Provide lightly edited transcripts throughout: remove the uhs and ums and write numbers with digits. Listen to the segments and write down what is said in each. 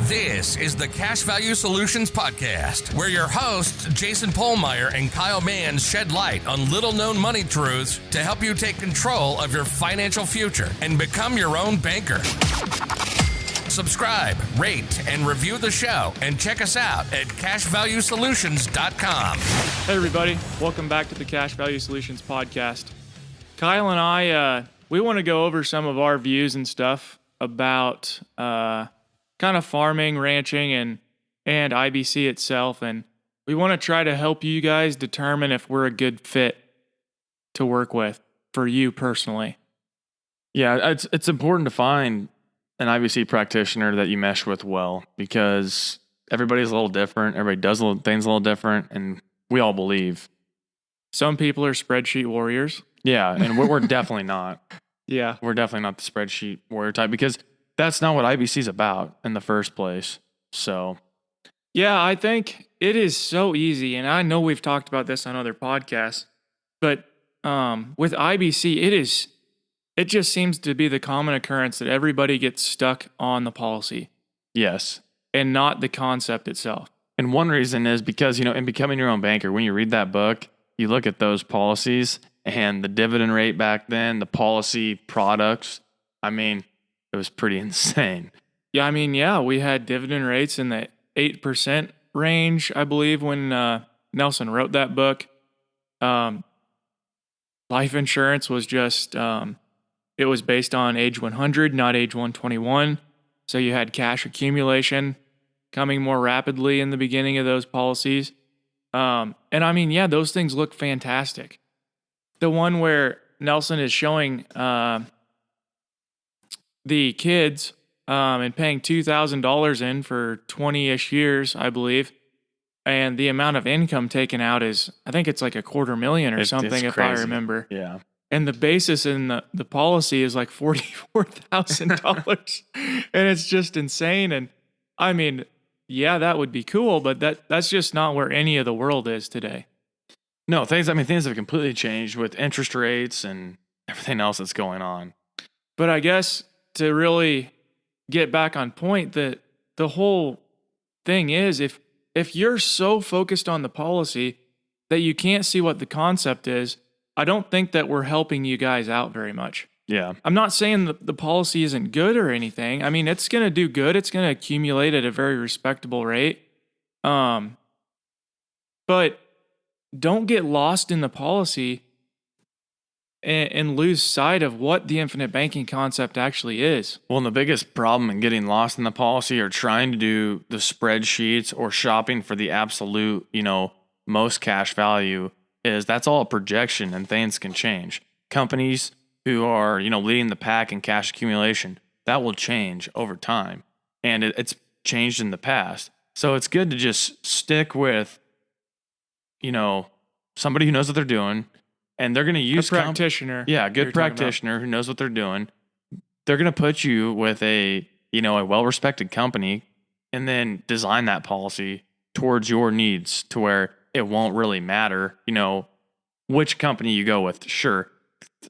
This is the Cash Value Solutions Podcast, where your hosts, Jason Pohlmeyer and Kyle Mann, shed light on little-known money truths to help you take control of your financial future and become your own banker. Subscribe, rate, and review the show, and check us out at cashvaluesolutions.com. Hey, everybody. Welcome back to the Cash Value Solutions Podcast. Kyle and I, we want to go over some of our views and stuff about kind of farming, ranching, and IBC itself. And we want to try to help you guys determine if we're a good fit to work with for you personally. Yeah, it's important to find an IBC practitioner that you mesh with well, because everybody's a little different. Everybody does things a little different, and we all believe. Some people are spreadsheet warriors. Yeah, and we're definitely not. Yeah. We're definitely not the spreadsheet warrior type, because that's not what IBC is about in the first place. So, yeah, I think it is so easy, and I know we've talked about this on other podcasts, but with IBC, it just seems to be the common occurrence that everybody gets stuck on the policy. Yes. And not the concept itself. And one reason is because, in Becoming Your Own Banker, when you read that book, you look at those policies and the dividend rate back then, the policy products, it was pretty insane. Yeah, we had dividend rates in the 8% range, I believe, when Nelson wrote that book. Life insurance was just, it was based on age 100, not age 121. So you had cash accumulation coming more rapidly in the beginning of those policies. Those things look fantastic. The one where Nelson is showing the kids and paying $2,000 in for 20-ish years, I believe, and the amount of income taken out is, I think it's like $250,000 or something, if I remember. Yeah. And the basis in the policy is like $44,000. And it's just insane. And that would be cool, but that's just not where any of the world is today. No, things have completely changed with interest rates and everything else that's going on. But I guess to really get back on point, that the whole thing is, if you're so focused on the policy that you can't see what the concept is, I don't think that we're helping you guys out very much. Yeah. I'm not saying the policy isn't good or anything. It's going to do good. It's going to accumulate at a very respectable rate. But don't get lost in the policy and lose sight of what the infinite banking concept actually is. Well, and the biggest problem in getting lost in the policy or trying to do the spreadsheets or shopping for the absolute, most cash value is that's all a projection and things can change. Companies who are, leading the pack in cash accumulation, that will change over time. And it's changed in the past. So it's good to just stick with, somebody who knows what they're doing, and they're going to use a practitioner. A good practitioner who knows what they're doing. They're going to put you with a well-respected company and then design that policy towards your needs to where it won't really matter, which company you go with. Sure,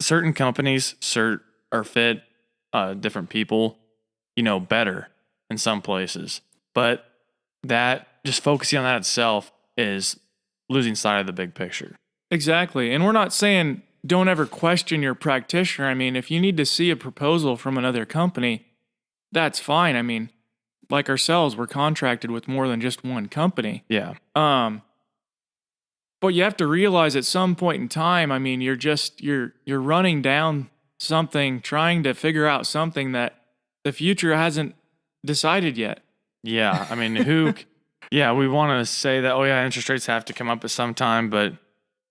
certain companies are fit different people, better in some places. But that, just focusing on that itself is losing sight of the big picture. Exactly. And we're not saying don't ever question your practitioner. If you need to see a proposal from another company, that's fine. Like ourselves, we're contracted with more than just one company. Yeah. But you have to realize at some point in time, you're running down something, trying to figure out something that the future hasn't decided yet. Yeah. We want to say that, interest rates have to come up at some time, but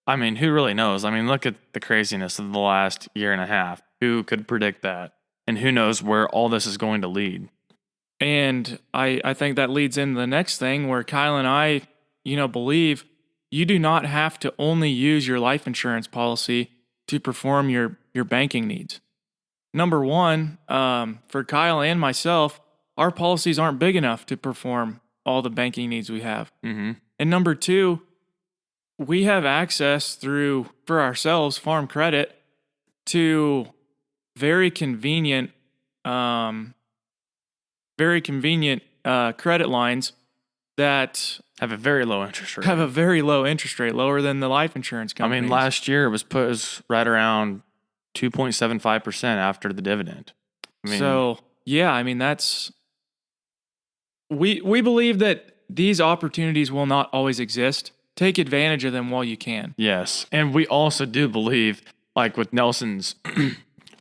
who really knows? Look at the craziness of the last year and a half. Who could predict that? And who knows where all this is going to lead? And I think that leads into the next thing where Kyle and I, believe you do not have to only use your life insurance policy to perform your banking needs. Number one, for Kyle and myself, our policies aren't big enough to perform all the banking needs we have. Mm-hmm. And number two, we have access through, for ourselves, Farm Credit, to very convenient credit lines that Have a very low interest rate. have a very low interest rate, lower than the life insurance I companies. mean, last year it was right around 2.75% after the dividend. I mean, so yeah, I mean we believe that these opportunities will not always exist. Take advantage of them while you can. yes. And we also do believe, like with Nelson's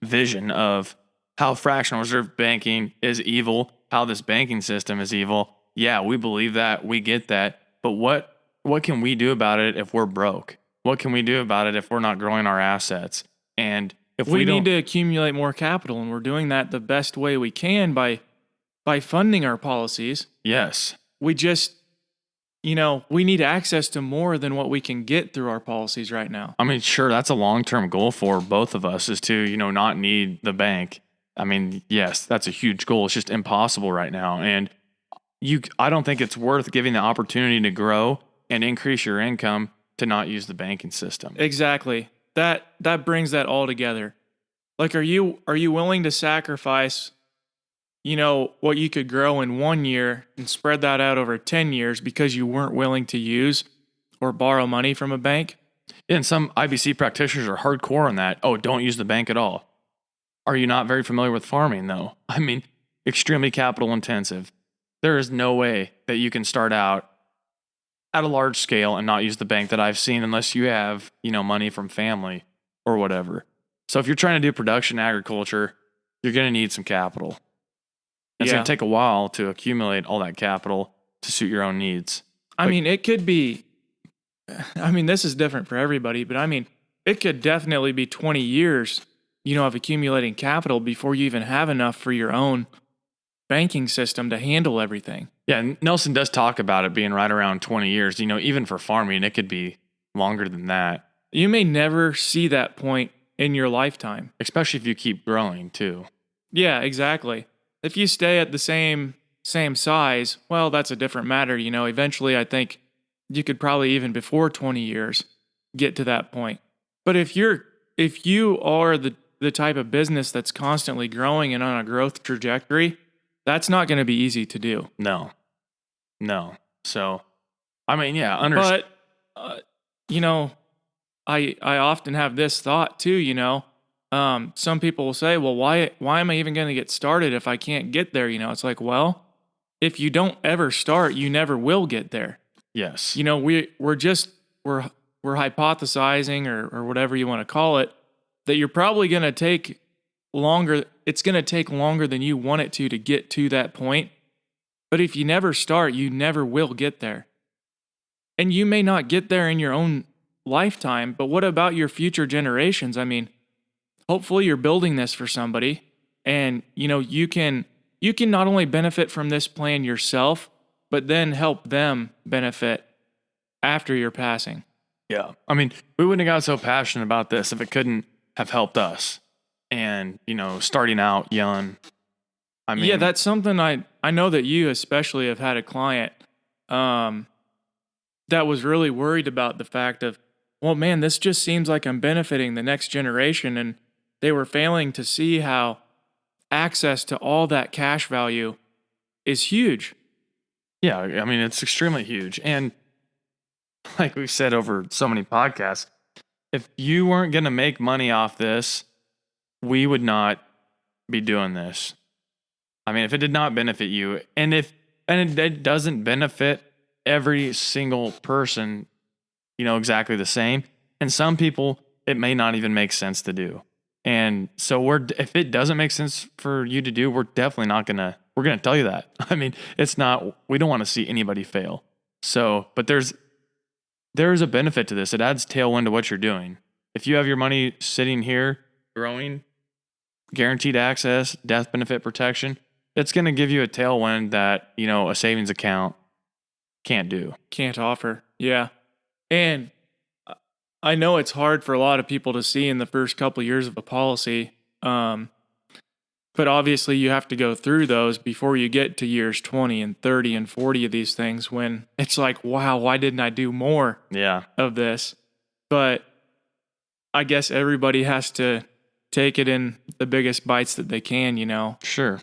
vision of how fractional reserve banking is evil, how this banking system is evil. Yeah, we believe that. We get that. But what can we do about it if we're broke? What can we do about it if we're not growing our assets? And if We don't, need to accumulate more capital, and we're doing that the best way we can by funding our policies. yes. We just, we need access to more than what we can get through our policies right now. I mean, sure, that's a long-term goal for both of us is to, not need the bank. I mean, yes, that's a huge goal. It's just impossible right now. And I don't think it's worth giving the opportunity to grow and increase your income to not use the banking system. Exactly. That brings that all together. Like, are you willing to sacrifice, what you could grow in 1 year and spread that out over 10 years because you weren't willing to use or borrow money from a bank? And some IBC practitioners are hardcore on that. Oh, don't use the bank at all. Are you not very familiar with farming, though? I mean, extremely capital intensive. There is no way that you can start out at a large scale and not use the bank that I've seen unless you have, money from family or whatever. So if you're trying to do production agriculture, you're going to need some capital. It's Yeah. going to take a while to accumulate all that capital to suit your own needs. I mean, it could be, this is different for everybody, but it could definitely be 20 years, of accumulating capital before you even have enough for your own banking system to handle everything. Yeah, and Nelson does talk about it being right around 20 years. Even for farming, it could be longer than that, You may never see that point in your lifetime. especially if you keep growing too. Yeah, exactly. If you stay at the same size, well, that's a different matter. Eventually I think you could probably even before 20 years get to that point. But if you are the type of business that's constantly growing and on a growth trajectory, that's not going to be easy to do. No. So, yeah, But, I often have this thought too, some people will say, well, why am I even going to get started if I can't get there? It's like, well, if you don't ever start, you never will get there. yes. We're hypothesizing or whatever you want to call it, that you're probably going to take longer. It's going to take longer than you want it to get to that point. But if you never start, you never will get there. And you may not get there in your own lifetime, but what about your future generations? Hopefully you're building this for somebody, and you can not only benefit from this plan yourself, but then help them benefit after your passing. Yeah. We wouldn't have got so passionate about this if it couldn't have helped us. And, starting out young. Yeah, that's something I know that you especially have had a client that was really worried about the fact of, well, man, this just seems like I'm benefiting the next generation, and they were failing to see how access to all that cash value is huge. Yeah, it's extremely huge. And like we've said over so many podcasts, if you weren't going to make money off this, we would not be doing this. If it did not benefit you, and it doesn't benefit every single person, exactly the same. And some people, it may not even make sense to do. And so if it doesn't make sense for you to do, we're definitely not we're going to tell you that. It's not, we don't want to see anybody fail. So, but there's a benefit to this. It adds tailwind to what you're doing. If you have your money sitting here growing, guaranteed access, death benefit protection, it's going to give you a tailwind that, a savings account can't do. Can't offer. Yeah. And I know it's hard for a lot of people to see in the first couple of years of a policy. But obviously you have to go through those before you get to years 20 and 30 and 40 of these things, when it's like, wow, why didn't I do more of this? But I guess everybody has to take it in the biggest bites that they can, Sure.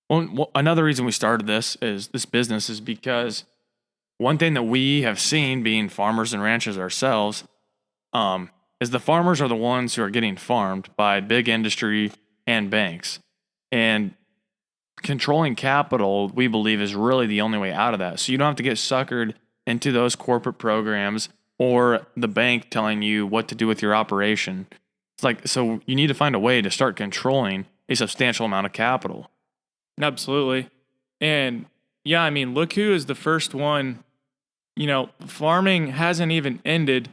Well, another reason we started this business is because one thing that we have seen being farmers and ranchers ourselves, is the farmers are the ones who are getting farmed by big industry and banks. And controlling capital, we believe, is really the only way out of that. So you don't have to get suckered into those corporate programs or the bank telling you what to do with your operation. It's like, so you need to find a way to start controlling a substantial amount of capital. Absolutely. And yeah, I mean, look who is the first one. Farming hasn't even ended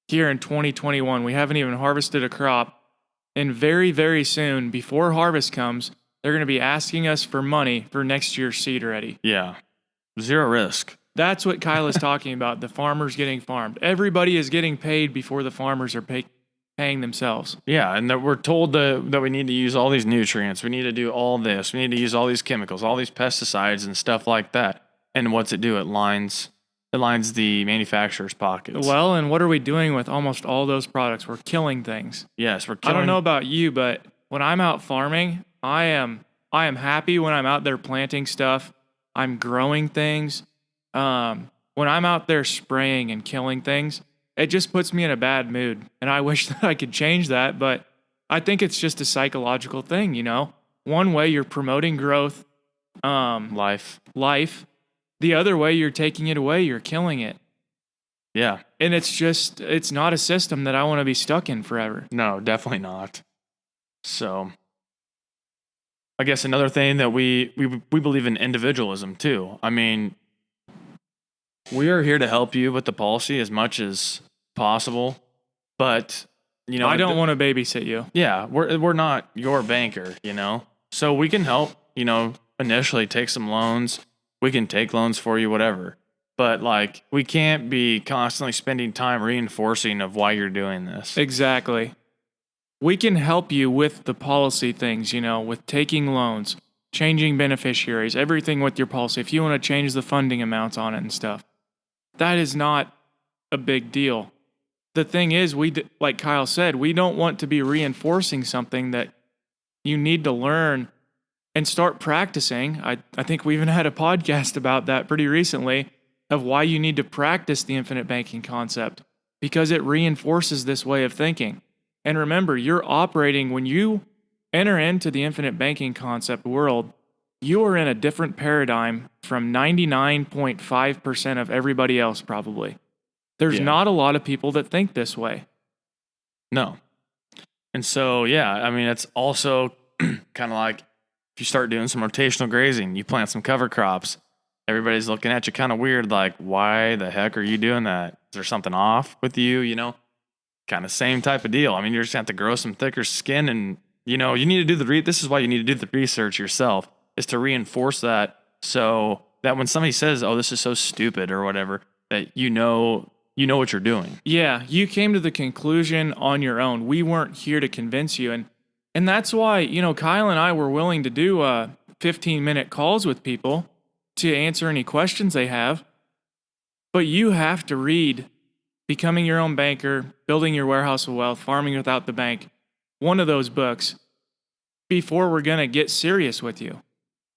here in 2021. We haven't even harvested a crop. And very, very soon, before harvest comes, they're going to be asking us for money for next year's seed ready. Yeah. Zero risk. That's what Kyle is talking about, the farmers getting farmed. Everybody is getting paid before the farmers are paying themselves. Yeah, and that we're told that we need to use all these nutrients. We need to do all this. We need to use all these chemicals, all these pesticides and stuff like that. And what's it do? It lines the manufacturer's pockets. Well, and what are we doing with almost all those products? We're killing things. Yes, we're killing. I don't know about you, but when I'm out farming, I am happy when I'm out there planting stuff. I'm growing things. When I'm out there spraying and killing things, it just puts me in a bad mood. And I wish that I could change that, but I think it's just a psychological thing, One way you're promoting growth, life. The other way you're taking it away, you're killing it. Yeah. And it's not a system that I want to be stuck in forever. No, definitely not. So I guess another thing that we believe in individualism too. I mean, we are here to help you with the policy as much as possible, but I don't want to babysit you. Yeah, we're not your banker, So we can help, initially take some loans. We can take loans for you, whatever. But we can't be constantly spending time reinforcing of why you're doing this. Exactly. We can help you with the policy things, with taking loans, changing beneficiaries, everything with your policy. If you want to change the funding amounts on it and stuff, that is not a big deal. The thing is, like Kyle said, we don't want to be reinforcing something that you need to learn and start practicing. I think we even had a podcast about that pretty recently of why you need to practice the infinite banking concept, because it reinforces this way of thinking. And remember, you're operating, when you enter into the infinite banking concept world, you are in a different paradigm from 99.5% of everybody else probably. There's not a lot of people that think this way. No. And so, it's also kind of like if you start doing some rotational grazing, you plant some cover crops, everybody's looking at you kind of weird, like, why the heck are you doing that? Is there something off with you, Kind of same type of deal. I mean, you're just going to have to grow some thicker skin and, you need to do this is why you need to do the research yourself, is to reinforce that so that when somebody says, oh, this is so stupid or whatever, that you know what you're doing. Yeah, you came to the conclusion on your own. We weren't here to convince you. And that's why, Kyle and I were willing to do 15-minute calls with people to answer any questions they have. But you have to read Becoming Your Own Banker, Building Your Warehouse of Wealth, Farming Without the Bank, one of those books, before we're going to get serious with you.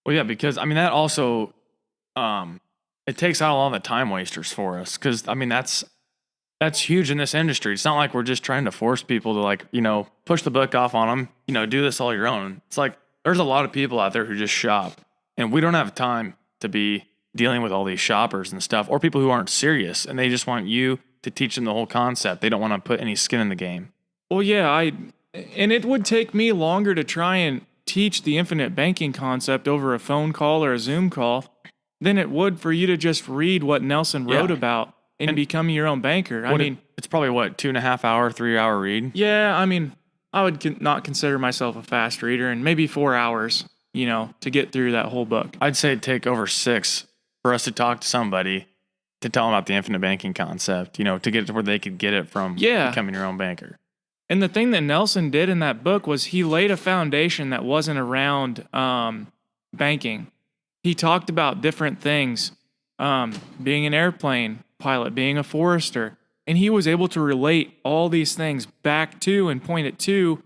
Well, yeah, because, that also, it takes out all the time wasters for us. Because, that's huge in this industry. It's not like we're just trying to force people to push the book off on them, do this all your own. It's like, there's a lot of people out there who just shop, and we don't have time to be dealing with all these shoppers and stuff, or people who aren't serious, and they just want you to teach them the whole concept. They don't want to put any skin in the game. Well, yeah, and it would take me longer to try and teach the infinite banking concept over a phone call or a Zoom call than it would for you to just read what Nelson wrote about in Becoming Your Own Banker. It's probably 2.5 hour, 3 hour read. Yeah, I would not consider myself a fast reader, and maybe 4 hours, to get through that whole book. I'd say it'd take over 6 for us to talk to somebody to tell them about the infinite banking concept, to get it to where they could get it from Becoming Your Own Banker. And the thing that Nelson did in that book was he laid a foundation that wasn't around banking. He talked about different things, being an airplane pilot, being a forester, and he was able to relate all these things back to and point it to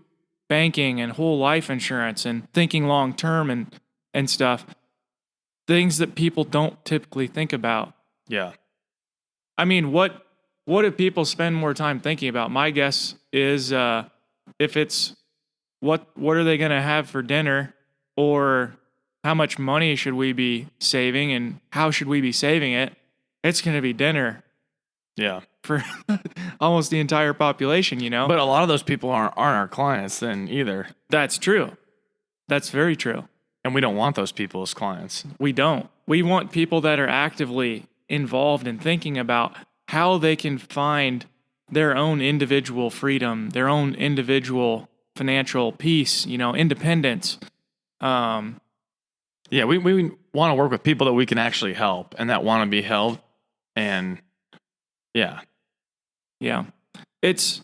banking and whole life insurance and thinking long term and and stuff. Things that people don't typically think about. Yeah. I mean, what do people spend more time thinking about? My guess is if it's what are they going to have for dinner, or how much money should we be saving and how should we be saving it, it's going to be dinner. Yeah. For almost the entire population, you know? But a lot of those people aren't our clients then either. That's true. That's very true. And we don't want those people as clients. We don't. We want people that are actively involved in thinking about how they can find their own individual freedom, their own individual financial peace, you know, independence. Yeah, we want to work with people that we can actually help and that want to be helped. And yeah. It's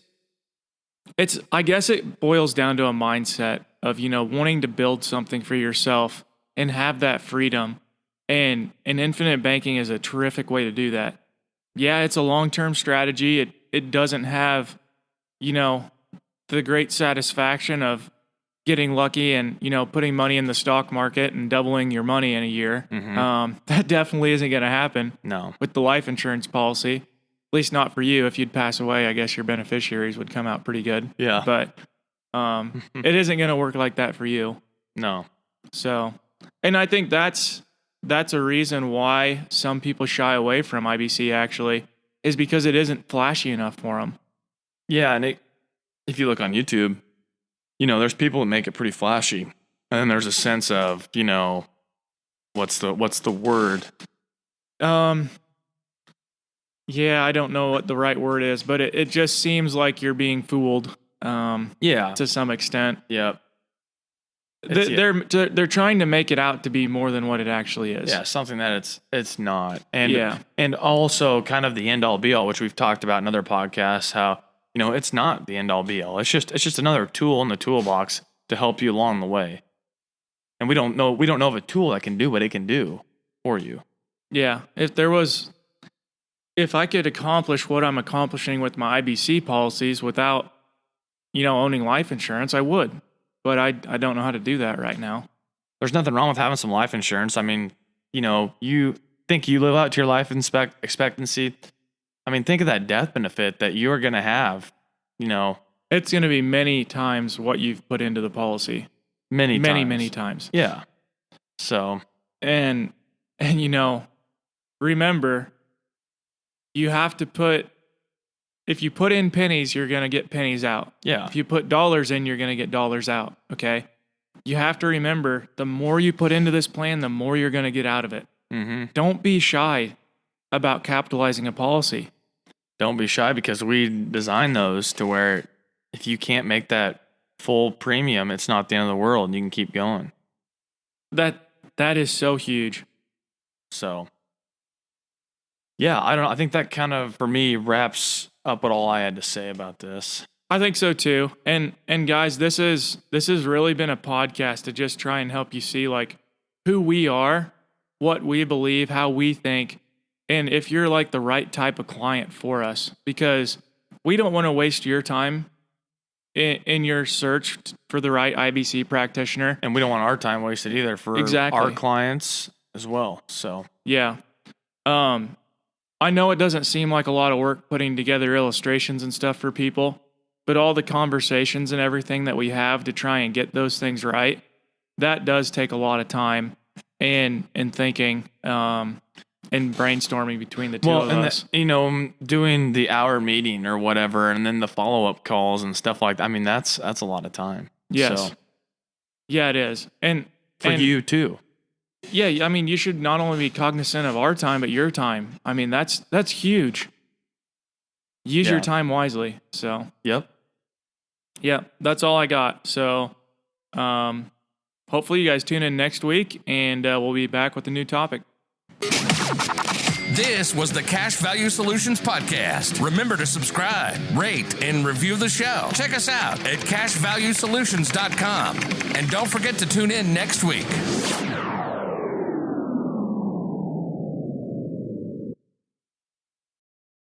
I guess it boils down to a mindset of, you know, wanting to build something for yourself and have that freedom. And infinite banking is a terrific way to do that. Yeah, it's a long-term strategy. It doesn't have, you know, the great satisfaction of getting lucky and, you know, putting money in the stock market and doubling your money in a year. Mm-hmm. That definitely isn't going to happen. No. With the life insurance policy. At least not for you. If you'd pass away, I guess your beneficiaries would come out pretty good. Yeah. But it isn't going to work like that for you. No. So, and I think that's a reason why some people shy away from IBC actually, is because it isn't flashy enough for them. Yeah, and if you look on YouTube, you know, there's people that make it pretty flashy. And then there's a sense of, you know, what's the word? Yeah, I don't know what the right word is, but it just seems like you're being fooled. Yeah. To some extent. Yep. They're trying to make it out to be more than what it actually is. Yeah, something that it's not. And also kind of the end all be all, which we've talked about in other podcasts, how, you know, it's not the end all be all. It's just another tool in the toolbox to help you along the way. And we don't know of a tool that can do what it can do for you. Yeah. If I could accomplish what I'm accomplishing with my IBC policies without, you know, owning life insurance, I would. But I don't know how to do that right now. There's nothing wrong with having some life insurance. I mean, you know, you think you live out to your life expectancy. I mean, think of that death benefit that you're going to have, you know. It's going to be many times what you've put into the policy. Many times. Yeah. So. And you know, remember, you have to if you put in pennies, you're going to get pennies out. Yeah. If you put dollars in, you're going to get dollars out. Okay. You have to remember, the more you put into this plan, the more you're going to get out of it. Mm-hmm. Don't be shy about capitalizing a policy. Don't be shy, because we design those to where if you can't make that full premium, it's not the end of the world. You can keep going. That is so huge. So, yeah, I don't know. I think that kind of, for me, wraps up what all I had to say about this. I think so too. And guys, this has really been a podcast to just try and help you see like who we are, what we believe, how we think, and if you're like the right type of client for us, because we don't want to waste your time in your search for the right IBC practitioner. And we don't want our time wasted either for our clients as well. So, yeah. I know it doesn't seem like a lot of work putting together illustrations and stuff for people, but all the conversations and everything that we have to try and get those things right, that does take a lot of time and thinking and brainstorming between the two of us. You know, doing the hour meeting or whatever, and then the follow-up calls and stuff like that. I mean, that's a lot of time. Yes. So, yeah, it is. And for you too. Yeah, I mean, you should not only be cognizant of our time, but your time. I mean, that's huge. Use your time wisely. So. Yep. Yeah, that's all I got. So, hopefully you guys tune in next week, and we'll be back with a new topic. This was the Cash Value Solutions Podcast. Remember to subscribe, rate, and review the show. Check us out at cashvaluesolutions.com. And don't forget to tune in next week.